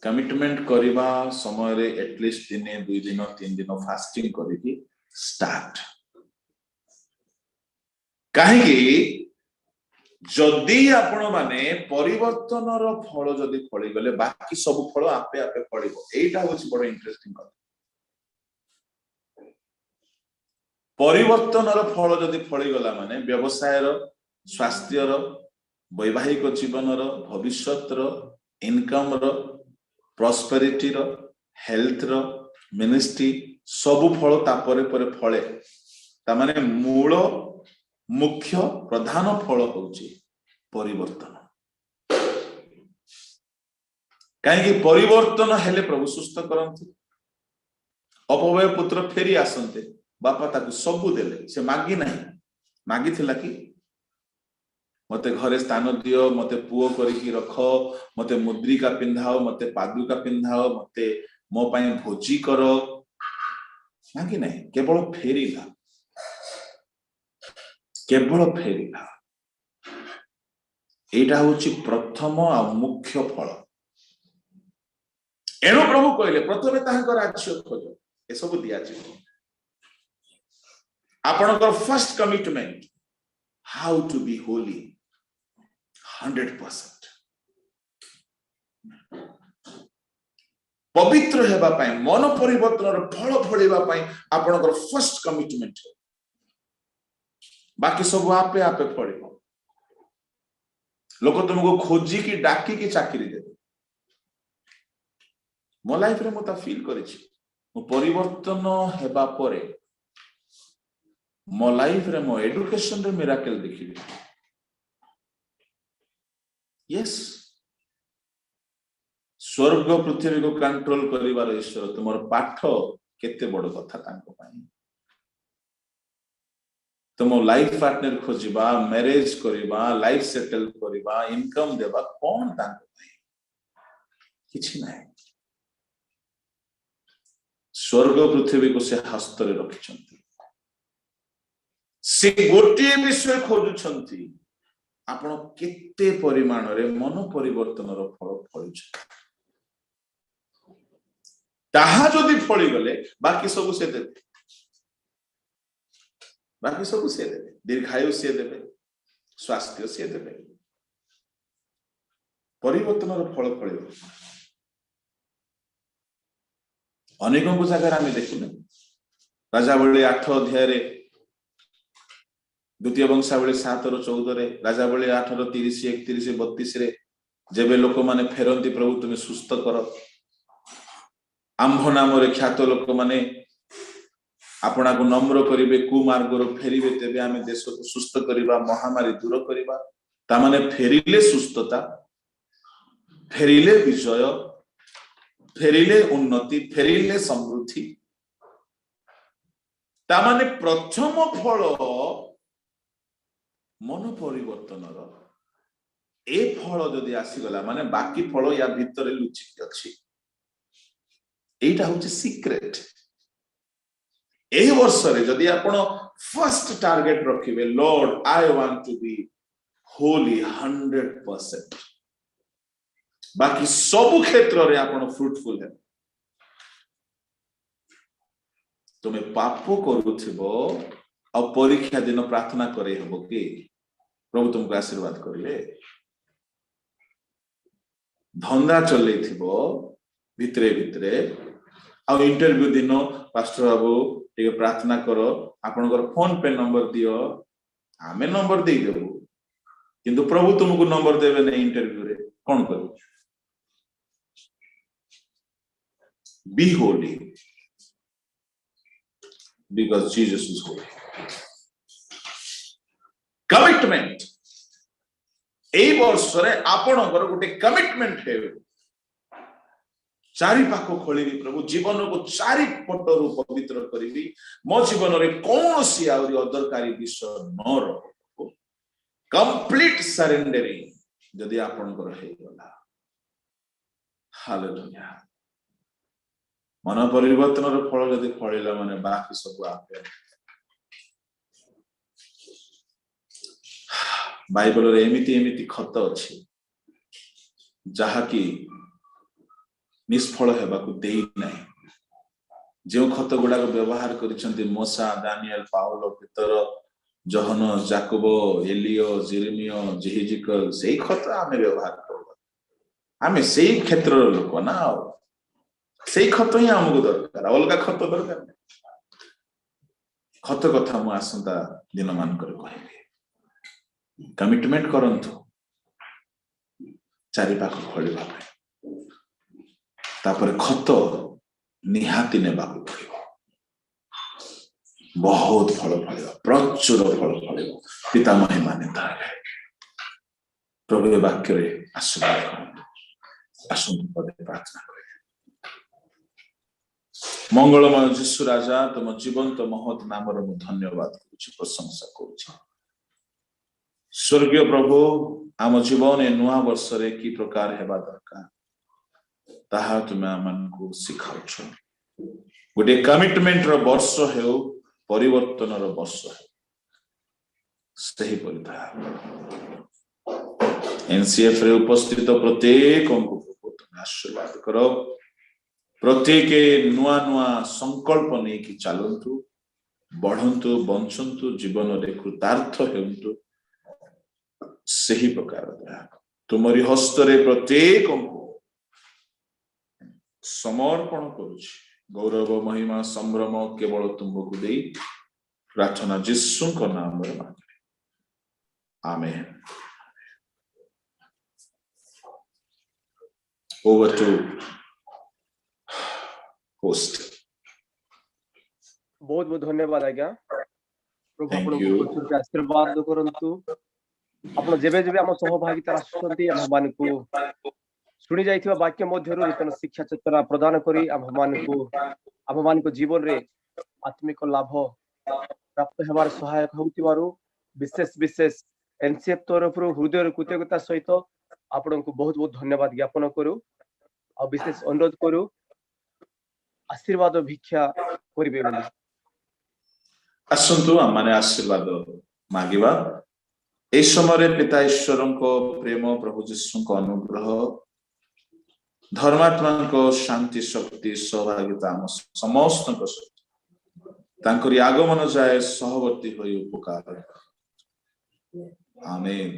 कमिटमेंट करिबा समय रे एटलीस्ट दिने 2 दिन 3 दिन फास्टिंग करिकि स्टार्ट काहेकि जदि आपण माने परिवर्तन रो फल जदि फळी गले बाकी सब फल आपे आपे फळिबो एटा होछि बड़ इंटरेस्टिंग कथा परिवर्तन रो फल जदि फळी गला माने व्यवसाय रो स्वास्थ्य रो वैवाहिक जीवन रो भविष्यत रो इनकम रो प्रॉस्पेरिटी रो हेल्थ रो मिनिस्ट्री सब फल तापरे परे फळे ता माने मूल मुख्य प्रधान फल होची परिवर्तन काहे कि परिवर्तन हेले प्रभु सुस्त करंती अपवय पुत्र फेरी आसंते बापा ताकू सबु देले से मागी नाही मागी थिला कि मते घरे स्थान दियो मते पुओ करिकि रख मते मुद्रिका पिंधाओ मते पादुका पिंधाओ मते मो पई भोजी करो मागी नाही केवल फेरीला एटा होची प्रथम आ मुख्य फल एनो प्रभु कहले प्रथमे ताहां राज्य खोज ए सब दिया छी आपनकर first commitment how to be holy 100% पवित्र हेबा पई मन परिवर्तन रो फल फळिबा पई आपनकर फर्स्ट कमिटमेंट बाकी सब आपे आपे फळिबो लोक तुमको खोजी की डाकी की चाकरी देबे मो लाइफ रे मता फील करिछि मो परिवर्तन हेबा परे मो लाइफ रे मो एजुकेशन रे मिराकल देखिबे यस स्वर्ग पृथ्वी को कंट्रोल करिवार ईश्वर तुमर पाठ केते बड़ कथा तांको पई तुम लाइफ पार्टनर खोजिबा मैरिज करिबा लाइफ सेटल करिबा इनकम देबा कोन तांको पई किछि नै स्वर्ग पृथ्वी को से हस्त रे रखिछंती से गोटे विषय खोजुछंती आपण केते परिमाण रे मन परिवर्तन रो फल फळुछ ताहा जदि फळी गले बाकी सब से देते बाकी सब सी देवे, दीर्घायु सी देवे, स्वास्थ्य सी देवे, परिवर्तन फल फल। अनेक जगह आम देखुने राजावली 8 अध्याय, द्वितीय वंशावली 7:14, राजावली 8:30, 31, 32 जेबे लोक माने फेरंती प्रभु तुम्हें सुस्थ कर, आंभ नाम ख्यात लोक माने आपना को नम्र करिवे, कुमार्गर फेरिवे, तेबे आमे देश को सुस्थ करिबा, महामारी दूर करिबा। ता माने फेरिले सुस्थता, फेरिले विजय, फेरिले उन्नति, फेरिले समृद्धि। ता माने प्रथम फल मन परिवर्तन ए फल जदि आसीगला माने बाकी फल या भितर लुचिक अछि। एटा होछि सीक्रेट। एही वर्ष रे जदि आपण फर्स्ट टारगेट रखिबे, Lord I want to be holy 100%, बाकी सब क्षेत्र रे आपण फ्रूटफुल है। तुमे पाप करूथिबो आ परीक्षा दिन प्रार्थना करे हबो कि प्रभु तुमको आशीर्वाद करिले। धंधा चले थिबो भितरे भितरे आ इंटरव्यू दिन पास्टर बाबू टिके प्रार्थना करो, आपनकर फोन पे नंबर दियो, आमे नंबर दे देबो, किंतु प्रभु तुमको नंबर देबे नै इंटरव्यू रे, कोन करू? Be holy because Jesus is holy. Commitment ए वर्ष रे आपनकर गोटे कमिटमेंट है, चारि पाख खोलिबी प्रभु, जीवन को चारि पटरु पवित्र करिबी, मो जीवन रे कोनोसी आउरी अदरकारी विषय न रहो, कंप्लीट सरेंडरिंग जदि आपनकर हे गला। हालेलुया। मन परिवर्तन रो फल जदि फळिला माने बाकी सब आपे। बाइबल रे एमिति खत अछि जहा कि निष्फल हेबाकू देई नाही। जो खत गुडा को व्यवहार करिसंती मोसा, दानियल, पाउलो, पीतर, जहन, जाकब, एलियो, जेरेमिया, जेहिजिकल, सेही खत आमे व्यवहार करबा। आमे सेही क्षेत्र रो लोक ना, सेही खत ही हमको दरकार, अलगा खत दरकार नहीं। खत कथा मु आसंता दिन मान कर कहबे। कमिटमेंट करंतु चारि पाख खोलिबा पे, तापर खत निहाती नेबाकू पड़िबो। बहुत फल फलिबो, प्रचुर फल फलिबो। पिता महिमा नेता प्रभु वाक्य रे आशीर्वाद करंतु। आसंतु पदे प्रार्थना कर। मंगलमय यीशु राजा, तुम जीवंत महत नाम रो धन्यवाद करूछि, प्रशंसा करूछि। स्वर्गीय प्रभु, आम जीवन ए नुआ वर्ष रे की प्रकार हेबा दरकार ताहा तुम आमन को सिखाउछ। गोटे कमिटमेंट रो वर्ष हेउ, परिवर्तन रो वर्ष हेउ, सही परिता एनसीएफ रे उपस्थित प्रत्येक को तुम आशीर्वाद करो। प्रत्येक नुआ नुआ संकल्प नहीं कि चलंतु, बढ़ंतु, बंचंतु, जीवन रे कृतार्थ हेउंतु। सही प्रकार तुमरी हस्त रे प्रत्येक को समर्पण करुछि। गौरव, महिमा, संभ्रम केवल तुमको दे प्रार्थना यीशु को नाम रे मांगे, आमेन। Over to host. बहुत बहुत धन्यवाद आज्ञा। प्रभु Thank आपन you. को आशीर्वाद करंतु। आपण जेबे जेबे हम सहभागिता आसुचंती हम मान को सुनी जाइथिबा वाक्य मध्यरु नूतन शिक्षा चेतना प्रदान करी हम मान को जीवन रे आत्मिक लाभ प्राप्त हेबार सहायक होतिबारु विशेष विशेष एनसीएफ तरफरु हृदय कृतज्ञता सहित आपण को बहुत बहुत धन्यवाद ज्ञापन करू और विशेष अनुरोध करू आशीर्वाद भिक्षा करिवे बोली। आसंतु माने आशीर्वाद मागिबा। ए समय पिता ईश्वर को प्रेम, प्रभु यीशु को अनुग्रह, धर्मात्मा को शांति, शक्ति, सहभागिता समस्त तांकरी आगमन जाए सहवर्ती होई उपकार। आमेन।